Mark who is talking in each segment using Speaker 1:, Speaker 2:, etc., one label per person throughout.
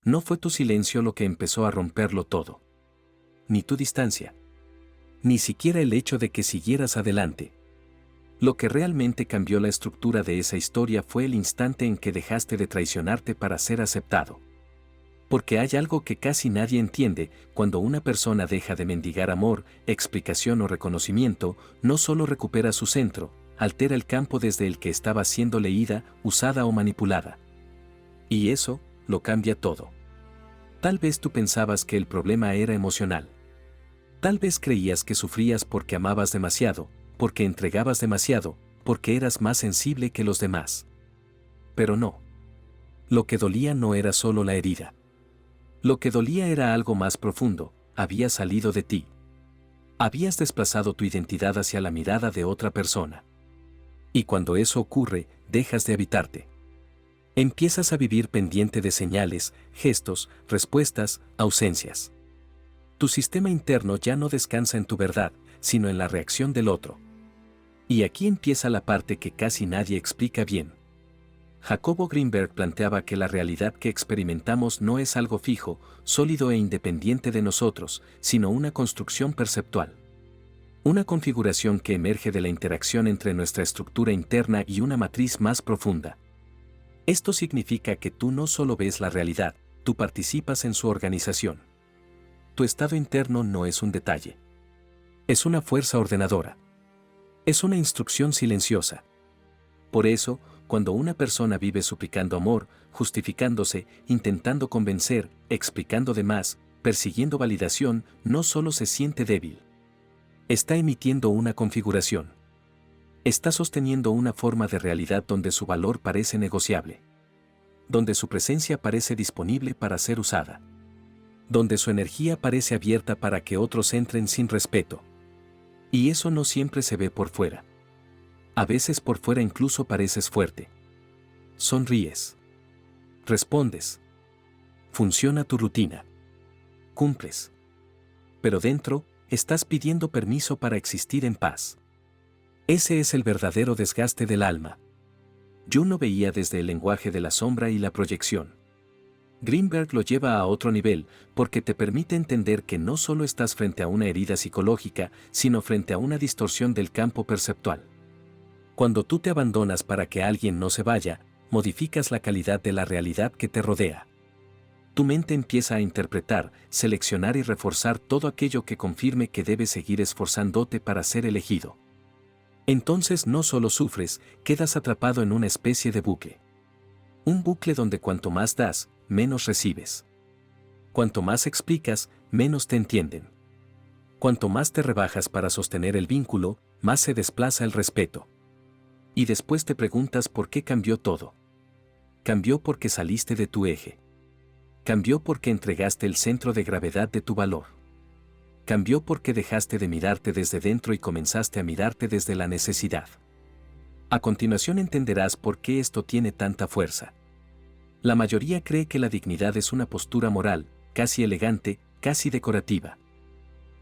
Speaker 1: No fue tu silencio lo que empezó a romperlo todo. Ni tu distancia. Ni siquiera el hecho de que siguieras adelante. Lo que realmente cambió la estructura de esa historia fue el instante en que dejaste de traicionarte para ser aceptado. Porque hay algo que casi nadie entiende: cuando una persona deja de mendigar amor, explicación o reconocimiento, no solo recupera su centro, altera el campo desde el que estaba siendo leída, usada o manipulada. Y eso lo cambia todo. Tal vez tú pensabas que el problema era emocional. Tal vez creías que sufrías porque amabas demasiado, porque entregabas demasiado, porque eras más sensible que los demás. Pero no. Lo que dolía no era solo la herida. Lo que dolía era algo más profundo: había salido de ti. Habías desplazado tu identidad hacia la mirada de otra persona. Y cuando eso ocurre, dejas de habitarte. Empiezas a vivir pendiente de señales, gestos, respuestas, ausencias. Tu sistema interno ya no descansa en tu verdad, sino en la reacción del otro. Y aquí empieza la parte que casi nadie explica bien. Jacobo Greenberg planteaba que la realidad que experimentamos no es algo fijo, sólido e independiente de nosotros, sino una construcción perceptual. Una configuración que emerge de la interacción entre nuestra estructura interna y una matriz más profunda. Esto significa que tú no solo ves la realidad, tú participas en su organización. Tu estado interno no es un detalle. Es una fuerza ordenadora. Es una instrucción silenciosa. Por eso, cuando una persona vive suplicando amor, justificándose, intentando convencer, explicando de más, persiguiendo validación, no solo se siente débil. Está emitiendo una configuración. Está sosteniendo una forma de realidad donde su valor parece negociable. Donde su presencia parece disponible para ser usada. Donde su energía parece abierta para que otros entren sin respeto. Y eso no siempre se ve por fuera. A veces por fuera incluso pareces fuerte. Sonríes. Respondes. Funciona tu rutina. Cumples. Pero dentro, estás pidiendo permiso para existir en paz. Ese es el verdadero desgaste del alma. Jung lo veía desde el lenguaje de la sombra y la proyección. Greenberg lo lleva a otro nivel, porque te permite entender que no solo estás frente a una herida psicológica, sino frente a una distorsión del campo perceptual. Cuando tú te abandonas para que alguien no se vaya, modificas la calidad de la realidad que te rodea. Tu mente empieza a interpretar, seleccionar y reforzar todo aquello que confirme que debes seguir esforzándote para ser elegido. Entonces no solo sufres, quedas atrapado en una especie de bucle. Un bucle donde cuanto más das, menos recibes. Cuanto más explicas, menos te entienden. Cuanto más te rebajas para sostener el vínculo, más se desplaza el respeto. Y después te preguntas por qué cambió todo. Cambió porque saliste de tu eje. Cambió porque entregaste el centro de gravedad de tu valor. Cambió porque dejaste de mirarte desde dentro y comenzaste a mirarte desde la necesidad. A continuación entenderás por qué esto tiene tanta fuerza. La mayoría cree que la dignidad es una postura moral, casi elegante, casi decorativa.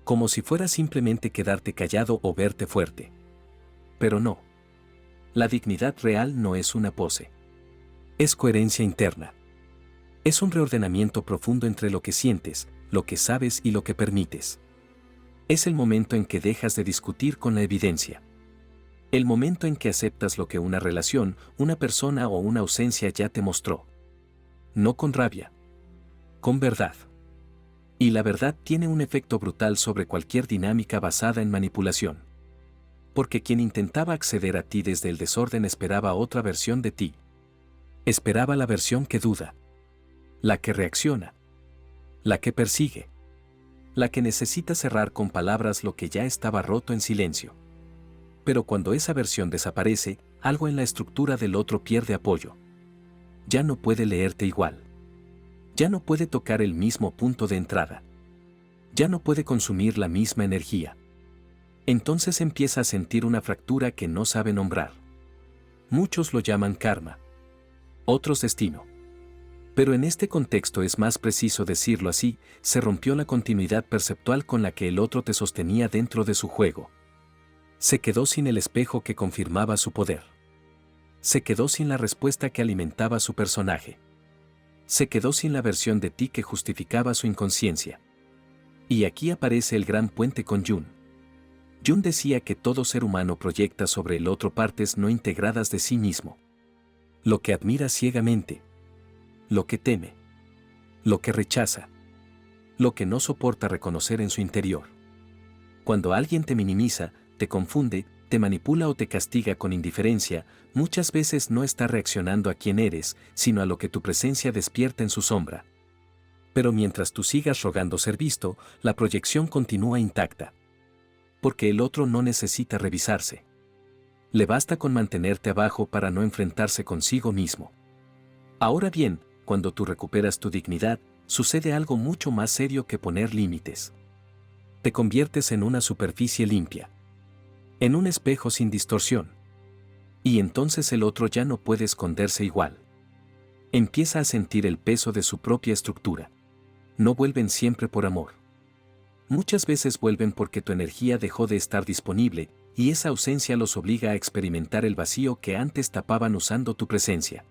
Speaker 1: Como si fuera simplemente quedarte callado o verte fuerte. Pero no. La dignidad real no es una pose. Es coherencia interna. Es un reordenamiento profundo entre lo que sientes, lo que sabes y lo que permites. Es el momento en que dejas de discutir con la evidencia. El momento en que aceptas lo que una relación, una persona o una ausencia ya te mostró. No con rabia. Con verdad. Y la verdad tiene un efecto brutal sobre cualquier dinámica basada en manipulación. Porque quien intentaba acceder a ti desde el desorden esperaba otra versión de ti. Esperaba la versión que duda. La que reacciona. La que persigue. La que necesita cerrar con palabras lo que ya estaba roto en silencio. Pero cuando esa versión desaparece, algo en la estructura del otro pierde apoyo. Ya no puede leerte igual. Ya no puede tocar el mismo punto de entrada. Ya no puede consumir la misma energía. Entonces empieza a sentir una fractura que no sabe nombrar. Muchos lo llaman karma. Otros destino. Pero en este contexto es más preciso decirlo así: se rompió la continuidad perceptual con la que el otro te sostenía dentro de su juego. Se quedó sin el espejo que confirmaba su poder. Se quedó sin la respuesta que alimentaba su personaje. Se quedó sin la versión de ti que justificaba su inconsciencia. Y aquí aparece el gran puente con Jung. Jung decía que todo ser humano proyecta sobre el otro partes no integradas de sí mismo. Lo que admira ciegamente, lo que teme, lo que rechaza, lo que no soporta reconocer en su interior. Cuando alguien te minimiza, te confunde, te manipula o te castiga con indiferencia, muchas veces no está reaccionando a quién eres, sino a lo que tu presencia despierta en su sombra. Pero mientras tú sigas rogando ser visto, la proyección continúa intacta. Porque el otro no necesita revisarse. Le basta con mantenerte abajo para no enfrentarse consigo mismo. Ahora bien, cuando tú recuperas tu dignidad, sucede algo mucho más serio que poner límites. Te conviertes en una superficie limpia. En un espejo sin distorsión. Y entonces el otro ya no puede esconderse igual. Empieza a sentir el peso de su propia estructura. No vuelven siempre por amor. Muchas veces vuelven porque tu energía dejó de estar disponible, y esa ausencia los obliga a experimentar el vacío que antes tapaban usando tu presencia.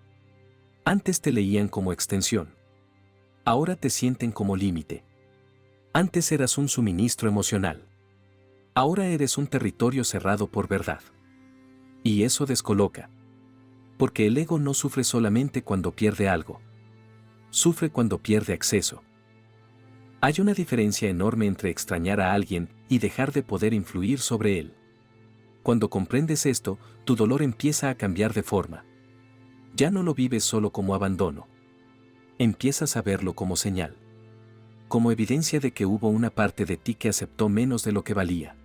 Speaker 1: Antes te leían como extensión. Ahora te sienten como límite. Antes eras un suministro emocional. Ahora eres un territorio cerrado por verdad. Y eso descoloca. Porque el ego no sufre solamente cuando pierde algo. Sufre cuando pierde acceso. Hay una diferencia enorme entre extrañar a alguien y dejar de poder influir sobre él. Cuando comprendes esto, tu dolor empieza a cambiar de forma. Ya no lo vives solo como abandono. Empiezas a verlo como señal. Como evidencia de que hubo una parte de ti que aceptó menos de lo que valía.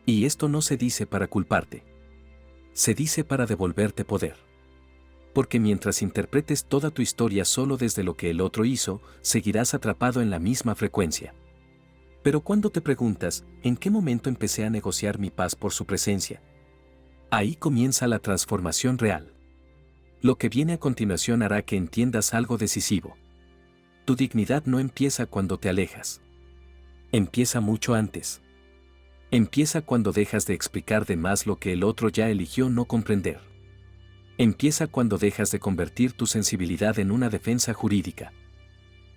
Speaker 1: Y esto no se dice para culparte. Se dice para devolverte poder. Porque mientras interpretes toda tu historia solo desde lo que el otro hizo, seguirás atrapado en la misma frecuencia. Pero cuando te preguntas, ¿en qué momento empecé a negociar mi paz por su presencia? Ahí comienza la transformación real. Lo que viene a continuación hará que entiendas algo decisivo. Tu dignidad no empieza cuando te alejas. Empieza mucho antes. Empieza cuando dejas de explicar de más lo que el otro ya eligió no comprender. Empieza cuando dejas de convertir tu sensibilidad en una defensa jurídica.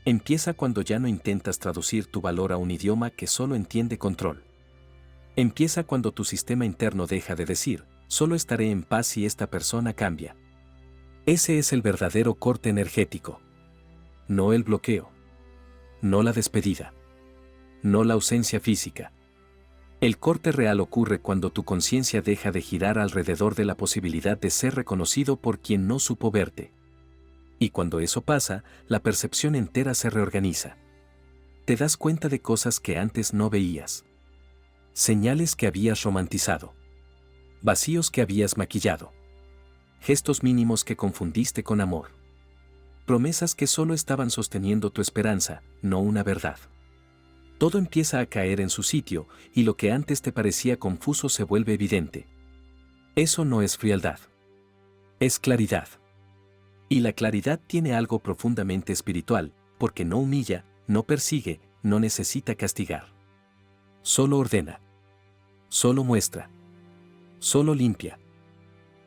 Speaker 1: Empieza cuando ya no intentas traducir tu valor a un idioma que solo entiende control. Empieza cuando tu sistema interno deja de decir, solo estaré en paz si esta persona cambia. Ese es el verdadero corte energético. No el bloqueo. No la despedida. No la ausencia física. El corte real ocurre cuando tu conciencia deja de girar alrededor de la posibilidad de ser reconocido por quien no supo verte. Y cuando eso pasa, la percepción entera se reorganiza. Te das cuenta de cosas que antes no veías. Señales que habías romantizado. Vacíos que habías maquillado. Gestos mínimos que confundiste con amor. Promesas que solo estaban sosteniendo tu esperanza, no una verdad. Todo empieza a caer en su sitio, y lo que antes te parecía confuso se vuelve evidente. Eso no es frialdad. Es claridad. Y la claridad tiene algo profundamente espiritual, porque no humilla, no persigue, no necesita castigar. Solo ordena. Solo muestra. Solo limpia.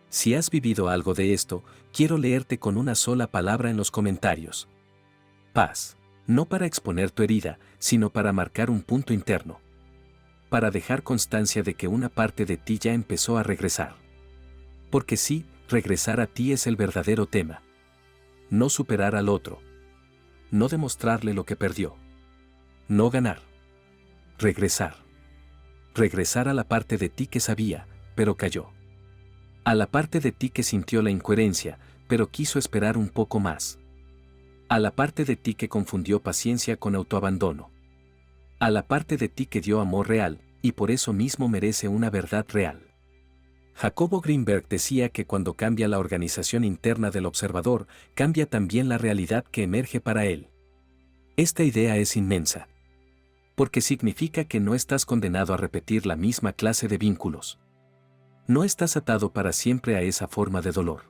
Speaker 1: Si has vivido algo de esto, quiero leerte con una sola palabra en los comentarios. Paz. No para exponer tu herida, sino para marcar un punto interno. Para dejar constancia de que una parte de ti ya empezó a regresar. Porque sí, regresar a ti es el verdadero tema. No superar al otro. No demostrarle lo que perdió. No ganar. Regresar. Regresar a la parte de ti que sabía, pero cayó. A la parte de ti que sintió la incoherencia, pero quiso esperar un poco más. A la parte de ti que confundió paciencia con autoabandono. A la parte de ti que dio amor real, y por eso mismo merece una verdad real. Jacobo Greenberg decía que cuando cambia la organización interna del observador, cambia también la realidad que emerge para él. Esta idea es inmensa. Porque significa que no estás condenado a repetir la misma clase de vínculos. No estás atado para siempre a esa forma de dolor.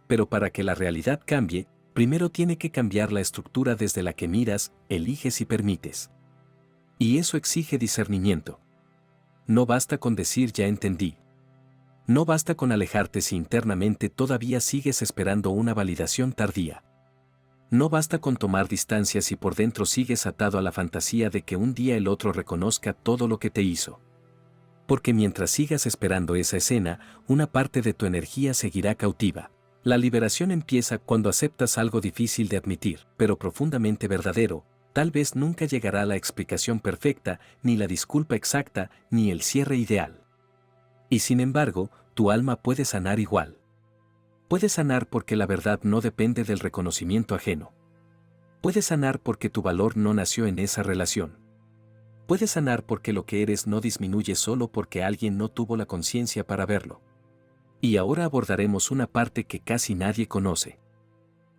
Speaker 1: Pero para que la realidad cambie, primero tiene que cambiar la estructura desde la que miras, eliges y permites. Y eso exige discernimiento. No basta con decir ya entendí. No basta con alejarte si internamente todavía sigues esperando una validación tardía. No basta con tomar distancia si por dentro sigues atado a la fantasía de que un día el otro reconozca todo lo que te hizo. Porque mientras sigas esperando esa escena, una parte de tu energía seguirá cautiva. La liberación empieza cuando aceptas algo difícil de admitir, pero profundamente verdadero. Tal vez nunca llegará la explicación perfecta, ni la disculpa exacta, ni el cierre ideal. Y sin embargo, tu alma puede sanar igual. Puede sanar porque la verdad no depende del reconocimiento ajeno. Puede sanar porque tu valor no nació en esa relación. Puede sanar porque lo que eres no disminuye solo porque alguien no tuvo la conciencia para verlo. Y ahora abordaremos una parte que casi nadie conoce.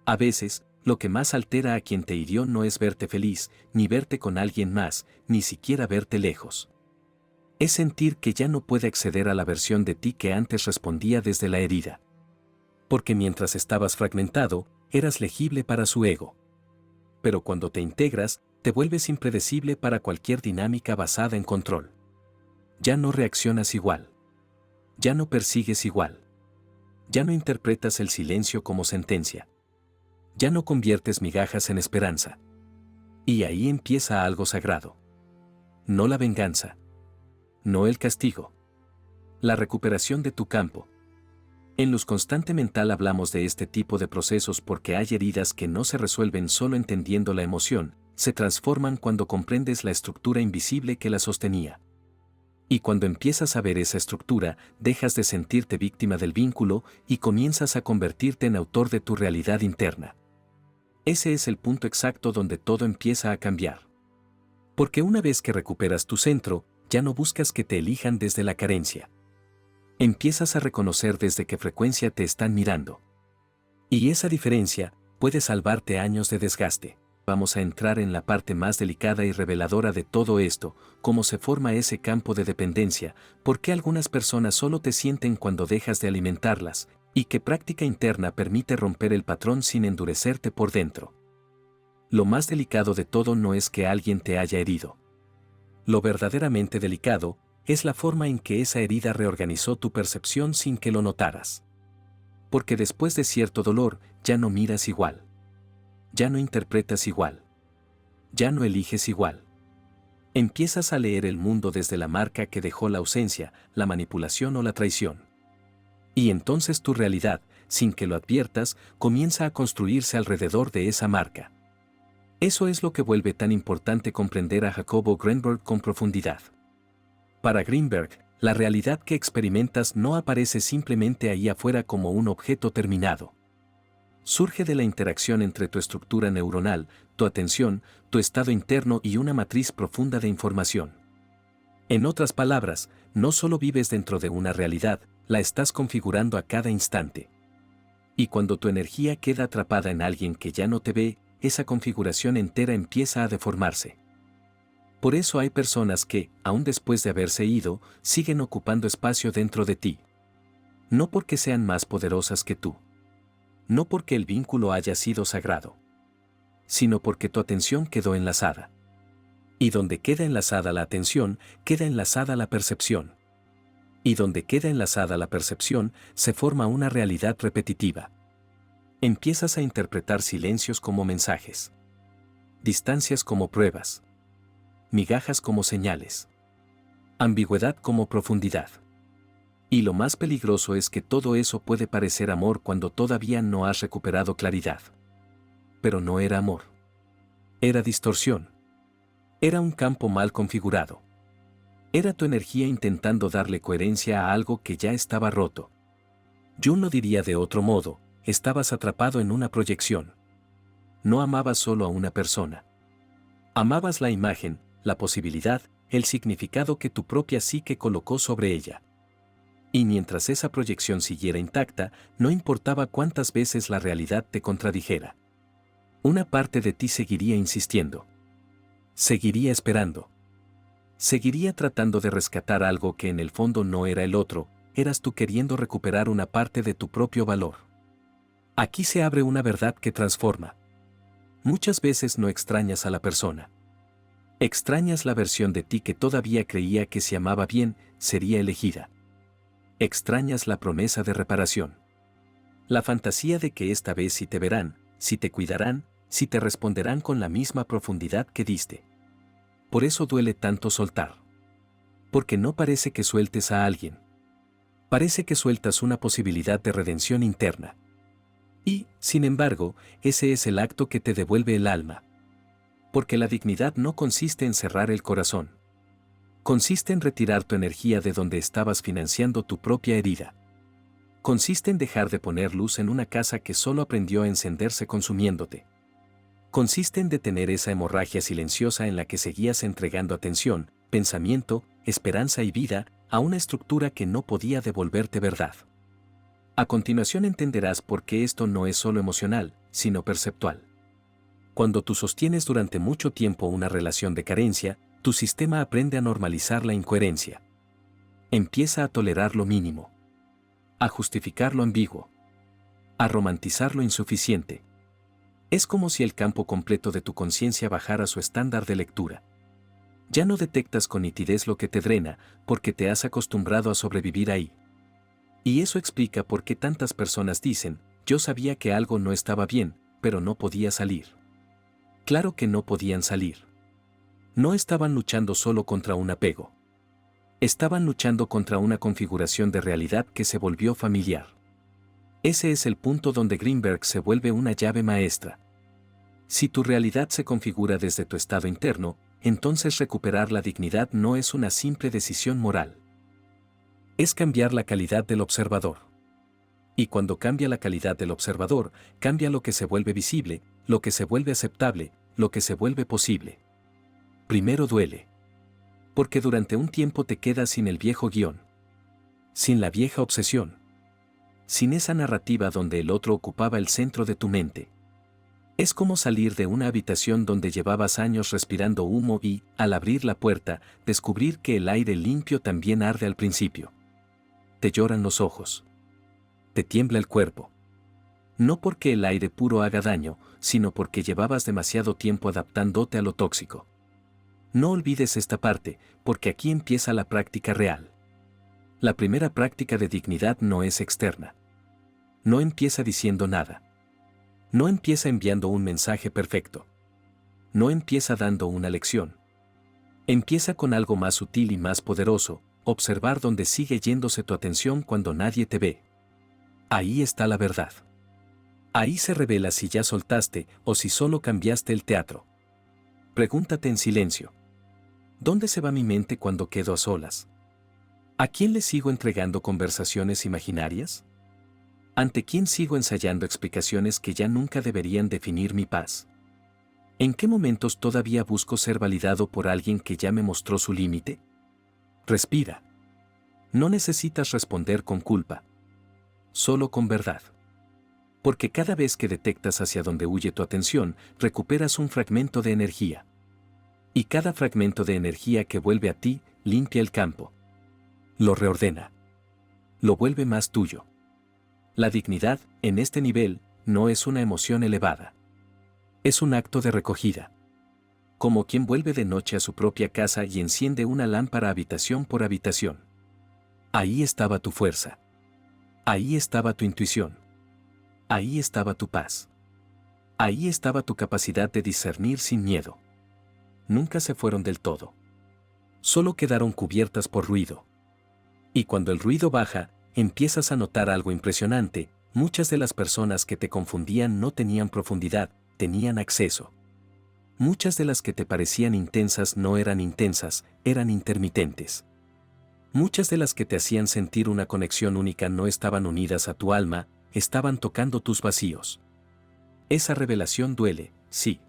Speaker 1: A veces, lo que más altera a quien te hirió no es verte feliz, ni verte con alguien más, ni siquiera verte lejos. Es sentir que ya no puede acceder a la versión de ti que antes respondía desde la herida. Porque mientras estabas fragmentado, eras legible para su ego. Pero cuando te integras, te vuelves impredecible para cualquier dinámica basada en control. Ya no reaccionas igual. Ya no persigues igual. Ya no interpretas el silencio como sentencia. Ya no conviertes migajas en esperanza. Y ahí empieza algo sagrado. No la venganza. No el castigo. La recuperación de tu campo. En Luz Constante Mental hablamos de este tipo de procesos porque hay heridas que no se resuelven solo entendiendo la emoción, se transforman cuando comprendes la estructura invisible que la sostenía. Y cuando empiezas a ver esa estructura, dejas de sentirte víctima del vínculo y comienzas a convertirte en autor de tu realidad interna. Ese es el punto exacto donde todo empieza a cambiar. Porque una vez que recuperas tu centro, ya no buscas que te elijan desde la carencia. Empiezas a reconocer desde qué frecuencia te están mirando. Y esa diferencia puede salvarte años de desgaste. Vamos a entrar en la parte más delicada y reveladora de todo esto, cómo se forma ese campo de dependencia, por qué algunas personas solo te sienten cuando dejas de alimentarlas, y qué práctica interna permite romper el patrón sin endurecerte por dentro. Lo más delicado de todo no es que alguien te haya herido. Lo verdaderamente delicado es la forma en que esa herida reorganizó tu percepción sin que lo notaras. Porque después de cierto dolor, ya no miras igual. Ya no interpretas igual. Ya no eliges igual. Empiezas a leer el mundo desde la marca que dejó la ausencia, la manipulación o la traición. Y entonces tu realidad, sin que lo adviertas, comienza a construirse alrededor de esa marca. Eso es lo que vuelve tan importante comprender a Jacobo Greenberg con profundidad. Para Greenberg, la realidad que experimentas no aparece simplemente ahí afuera como un objeto terminado. Surge de la interacción entre tu estructura neuronal, tu atención, tu estado interno y una matriz profunda de información. En otras palabras, no solo vives dentro de una realidad, la estás configurando a cada instante. Y cuando tu energía queda atrapada en alguien que ya no te ve, esa configuración entera empieza a deformarse. Por eso hay personas que, aun después de haberse ido, siguen ocupando espacio dentro de ti. No porque sean más poderosas que tú. No porque el vínculo haya sido sagrado. Sino porque tu atención quedó enlazada. Y donde queda enlazada la atención, queda enlazada la percepción. Y donde queda enlazada la percepción, se forma una realidad repetitiva. Empiezas a interpretar silencios como mensajes. Distancias como pruebas. Migajas como señales. Ambigüedad como profundidad. Y lo más peligroso es que todo eso puede parecer amor cuando todavía no has recuperado claridad. Pero no era amor. Era distorsión. Era un campo mal configurado. Era tu energía intentando darle coherencia a algo que ya estaba roto. Yo no diría de otro modo, estabas atrapado en una proyección. No amabas solo a una persona. Amabas la imagen, la posibilidad, el significado que tu propia psique colocó sobre ella. Y mientras esa proyección siguiera intacta, no importaba cuántas veces la realidad te contradijera. Una parte de ti seguiría insistiendo. Seguiría esperando. Seguiría tratando de rescatar algo que en el fondo no era el otro, eras tú queriendo recuperar una parte de tu propio valor. Aquí se abre una verdad que transforma. Muchas veces no extrañas a la persona. Extrañas la versión de ti que todavía creía que si amaba bien, sería elegida. Extrañas la promesa de reparación. La fantasía de que esta vez sí te verán, sí te cuidarán, si te responderán con la misma profundidad que diste. Por eso duele tanto soltar. Porque no parece que sueltes a alguien. Parece que sueltas una posibilidad de redención interna. Y, sin embargo, ese es el acto que te devuelve el alma. Porque la dignidad no consiste en cerrar el corazón. Consiste en retirar tu energía de donde estabas financiando tu propia herida. Consiste en dejar de poner luz en una casa que solo aprendió a encenderse consumiéndote. Consiste en detener esa hemorragia silenciosa en la que seguías entregando atención, pensamiento, esperanza y vida a una estructura que no podía devolverte verdad. A continuación entenderás por qué esto no es solo emocional, sino perceptual. Cuando tú sostienes durante mucho tiempo una relación de carencia, tu sistema aprende a normalizar la incoherencia. Empieza a tolerar lo mínimo, a justificar lo ambiguo, a romantizar lo insuficiente. Es como si el campo completo de tu conciencia bajara su estándar de lectura. Ya no detectas con nitidez lo que te drena, porque te has acostumbrado a sobrevivir ahí. Y eso explica por qué tantas personas dicen, yo sabía que algo no estaba bien, pero no podía salir. Claro que no podían salir. No estaban luchando solo contra un apego. Estaban luchando contra una configuración de realidad que se volvió familiar. Ese es el punto donde Greenberg se vuelve una llave maestra. Si tu realidad se configura desde tu estado interno, entonces recuperar la dignidad no es una simple decisión moral. Es cambiar la calidad del observador. Y cuando cambia la calidad del observador, cambia lo que se vuelve visible, lo que se vuelve aceptable, lo que se vuelve posible. Primero duele. Porque durante un tiempo te quedas sin el viejo guión. Sin la vieja obsesión. Sin esa narrativa donde el otro ocupaba el centro de tu mente. Es como salir de una habitación donde llevabas años respirando humo y, al abrir la puerta, descubrir que el aire limpio también arde al principio. Te lloran los ojos. Te tiembla el cuerpo. No porque el aire puro haga daño, sino porque llevabas demasiado tiempo adaptándote a lo tóxico. No olvides esta parte, porque aquí empieza la práctica real. La primera práctica de dignidad no es externa. No empieza diciendo nada. No empieza enviando un mensaje perfecto. No empieza dando una lección. Empieza con algo más sutil y más poderoso, observar dónde sigue yéndose tu atención cuando nadie te ve. Ahí está la verdad. Ahí se revela si ya soltaste o si solo cambiaste el teatro. Pregúntate en silencio. ¿Dónde se va mi mente cuando quedo a solas? ¿A quién le sigo entregando conversaciones imaginarias? ¿Ante quién sigo ensayando explicaciones que ya nunca deberían definir mi paz? ¿En qué momentos todavía busco ser validado por alguien que ya me mostró su límite? Respira. No necesitas responder con culpa. Solo con verdad. Porque cada vez que detectas hacia dónde huye tu atención, recuperas un fragmento de energía. Y cada fragmento de energía que vuelve a ti, limpia el campo. Lo reordena. Lo vuelve más tuyo. La dignidad, en este nivel, no es una emoción elevada. Es un acto de recogida. Como quien vuelve de noche a su propia casa y enciende una lámpara habitación por habitación. Ahí estaba tu fuerza. Ahí estaba tu intuición. Ahí estaba tu paz. Ahí estaba tu capacidad de discernir sin miedo. Nunca se fueron del todo. Solo quedaron cubiertas por ruido. Y cuando el ruido baja, empiezas a notar algo impresionante. Muchas de las personas que te confundían no tenían profundidad, tenían acceso. Muchas de las que te parecían intensas no eran intensas, eran intermitentes. Muchas de las que te hacían sentir una conexión única no estaban unidas a tu alma, estaban tocando tus vacíos. Esa revelación duele, sí.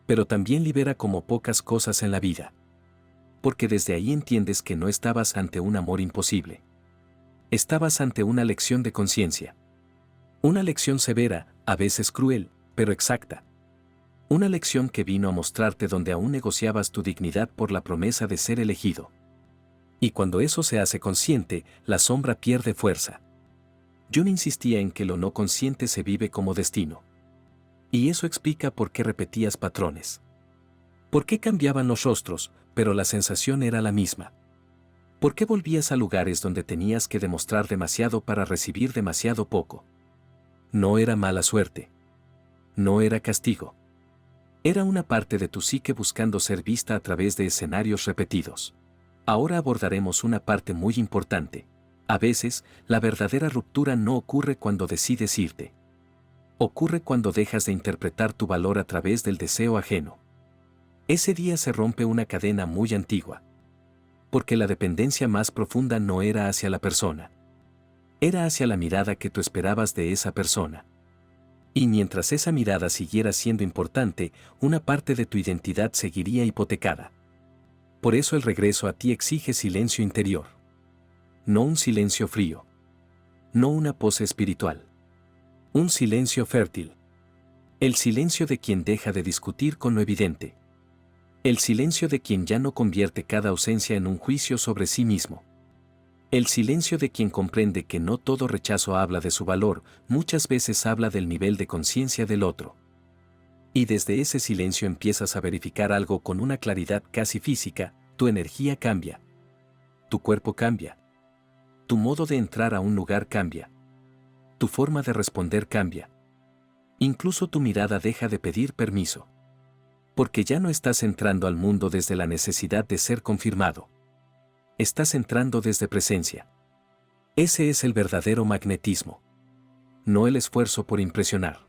Speaker 1: Pero también libera como pocas cosas en la vida. Porque desde ahí entiendes que no estabas ante un amor imposible. Estabas ante una lección de conciencia. Una lección severa, a veces cruel, pero exacta. Una lección que vino a mostrarte donde aún negociabas tu dignidad por la promesa de ser elegido. Y cuando eso se hace consciente, la sombra pierde fuerza. Jung insistía en que lo no consciente se vive como destino. Y eso explica por qué repetías patrones. ¿Por qué cambiaban los rostros, pero la sensación era la misma? ¿Por qué volvías a lugares donde tenías que demostrar demasiado para recibir demasiado poco? No era mala suerte. No era castigo. Era una parte de tu psique buscando ser vista a través de escenarios repetidos. Ahora abordaremos una parte muy importante. A veces, la verdadera ruptura no ocurre cuando decides irte. Ocurre cuando dejas de interpretar tu valor a través del deseo ajeno. Ese día se rompe una cadena muy antigua. Porque la dependencia más profunda no era hacia la persona. Era hacia la mirada que tú esperabas de esa persona. Y mientras esa mirada siguiera siendo importante, una parte de tu identidad seguiría hipotecada. Por eso el regreso a ti exige silencio interior. No un silencio frío. No una pose espiritual. Un silencio fértil. El silencio de quien deja de discutir con lo evidente. El silencio de quien ya no convierte cada ausencia en un juicio sobre sí mismo. El silencio de quien comprende que no todo rechazo habla de su valor, muchas veces habla del nivel de conciencia del otro. Y desde ese silencio empiezas a verificar algo con una claridad casi física: tu energía cambia. Tu cuerpo cambia. Tu modo de entrar a un lugar cambia. Tu forma de responder cambia. Incluso tu mirada deja de pedir permiso. Porque ya no estás entrando al mundo desde la necesidad de ser confirmado. Estás entrando desde presencia. Ese es el verdadero magnetismo. No el esfuerzo por impresionar.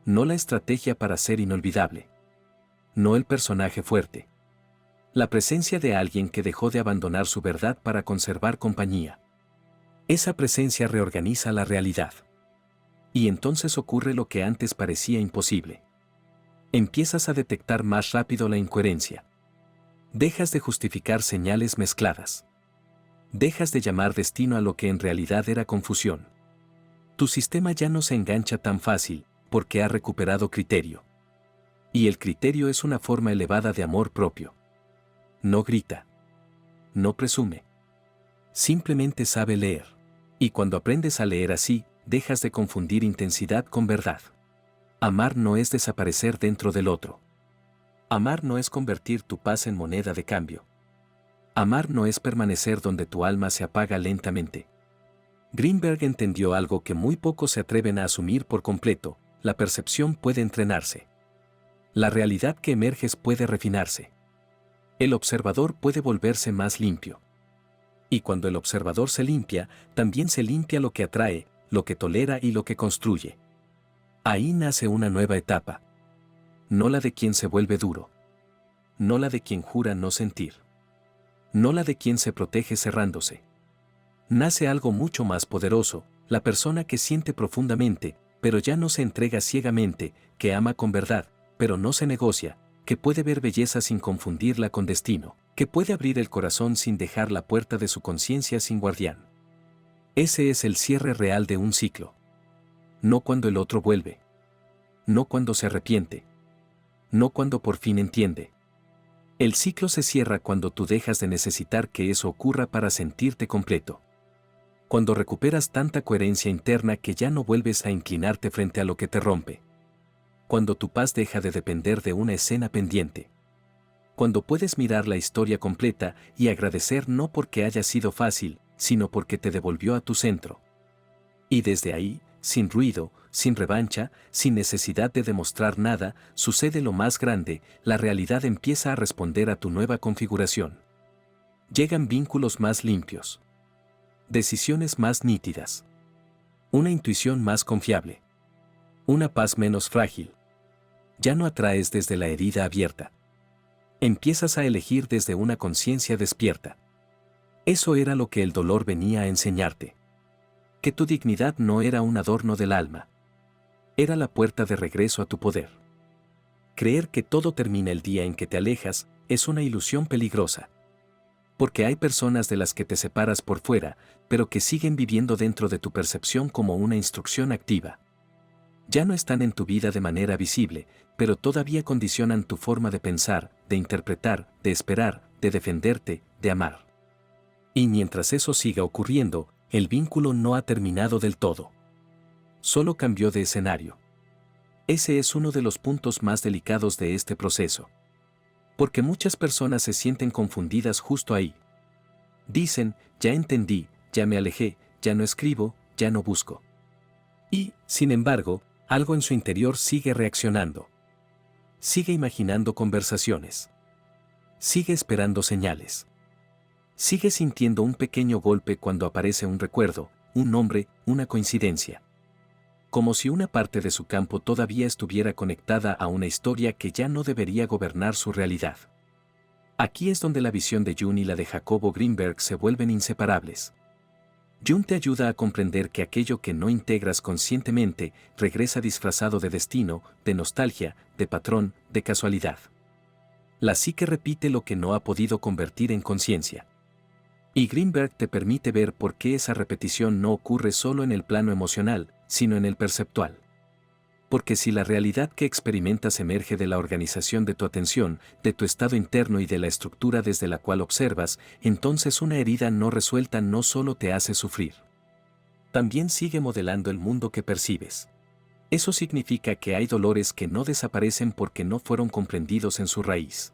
Speaker 1: No la estrategia para ser inolvidable. No el personaje fuerte. La presencia de alguien que dejó de abandonar su verdad para conservar compañía. Esa presencia reorganiza la realidad. Y entonces ocurre lo que antes parecía imposible. Empiezas a detectar más rápido la incoherencia. Dejas de justificar señales mezcladas. Dejas de llamar destino a lo que en realidad era confusión. Tu sistema ya no se engancha tan fácil, porque ha recuperado criterio. Y el criterio es una forma elevada de amor propio. No grita. No presume. Simplemente sabe leer. Y cuando aprendes a leer así, dejas de confundir intensidad con verdad. Amar no es desaparecer dentro del otro. Amar no es convertir tu paz en moneda de cambio. Amar no es permanecer donde tu alma se apaga lentamente. Greenberg entendió algo que muy pocos se atreven a asumir por completo: la percepción puede entrenarse. La realidad que emerges puede refinarse. El observador puede volverse más limpio. Y cuando el observador se limpia, también se limpia lo que atrae, lo que tolera y lo que construye. Ahí nace una nueva etapa. No la de quien se vuelve duro. No la de quien jura no sentir. No la de quien se protege cerrándose. Nace algo mucho más poderoso: la persona que siente profundamente, pero ya no se entrega ciegamente, que ama con verdad, pero no se negocia, que puede ver belleza sin confundirla con destino, que puede abrir el corazón sin dejar la puerta de su conciencia sin guardián. Ese es el cierre real de un ciclo. No cuando el otro vuelve. No cuando se arrepiente. No cuando por fin entiende. El ciclo se cierra cuando tú dejas de necesitar que eso ocurra para sentirte completo. Cuando recuperas tanta coherencia interna que ya no vuelves a inclinarte frente a lo que te rompe. Cuando tu paz deja de depender de una escena pendiente. Cuando puedes mirar la historia completa y agradecer no porque haya sido fácil, sino porque te devolvió a tu centro. Y desde ahí, sin ruido, sin revancha, sin necesidad de demostrar nada, sucede lo más grande: la realidad empieza a responder a tu nueva configuración. Llegan vínculos más limpios. Decisiones más nítidas. Una intuición más confiable. Una paz menos frágil. Ya no atraes desde la herida abierta. Empiezas a elegir desde una conciencia despierta. Eso era lo que el dolor venía a enseñarte. Que tu dignidad no era un adorno del alma. Era la puerta de regreso a tu poder. Creer que todo termina el día en que te alejas es una ilusión peligrosa. Porque hay personas de las que te separas por fuera, pero que siguen viviendo dentro de tu percepción como una instrucción activa. Ya no están en tu vida de manera visible, pero todavía condicionan tu forma de pensar, de interpretar, de esperar, de defenderte, de amar. Y mientras eso siga ocurriendo, el vínculo no ha terminado del todo. Solo cambió de escenario. Ese es uno de los puntos más delicados de este proceso. Porque muchas personas se sienten confundidas justo ahí. Dicen: ya entendí, ya me alejé, ya no escribo, ya no busco. Y, sin embargo, Algo en su interior sigue reaccionando. Sigue imaginando conversaciones. Sigue esperando señales. Sigue sintiendo un pequeño golpe cuando aparece un recuerdo, un nombre, una coincidencia. Como si una parte de su campo todavía estuviera conectada a una historia que ya no debería gobernar su realidad. Aquí es donde la visión de Jung y la de Jacobo Greenberg se vuelven inseparables. Jung te ayuda a comprender que aquello que no integras conscientemente regresa disfrazado de destino, de nostalgia, de patrón, de casualidad. La psique repite lo que no ha podido convertir en conciencia. Y Greenberg te permite ver por qué esa repetición no ocurre solo en el plano emocional, sino en el perceptual. Porque si la realidad que experimentas emerge de la organización de tu atención, de tu estado interno y de la estructura desde la cual observas, entonces una herida no resuelta no solo te hace sufrir. También sigue modelando el mundo que percibes. Eso significa que hay dolores que no desaparecen porque no fueron comprendidos en su raíz.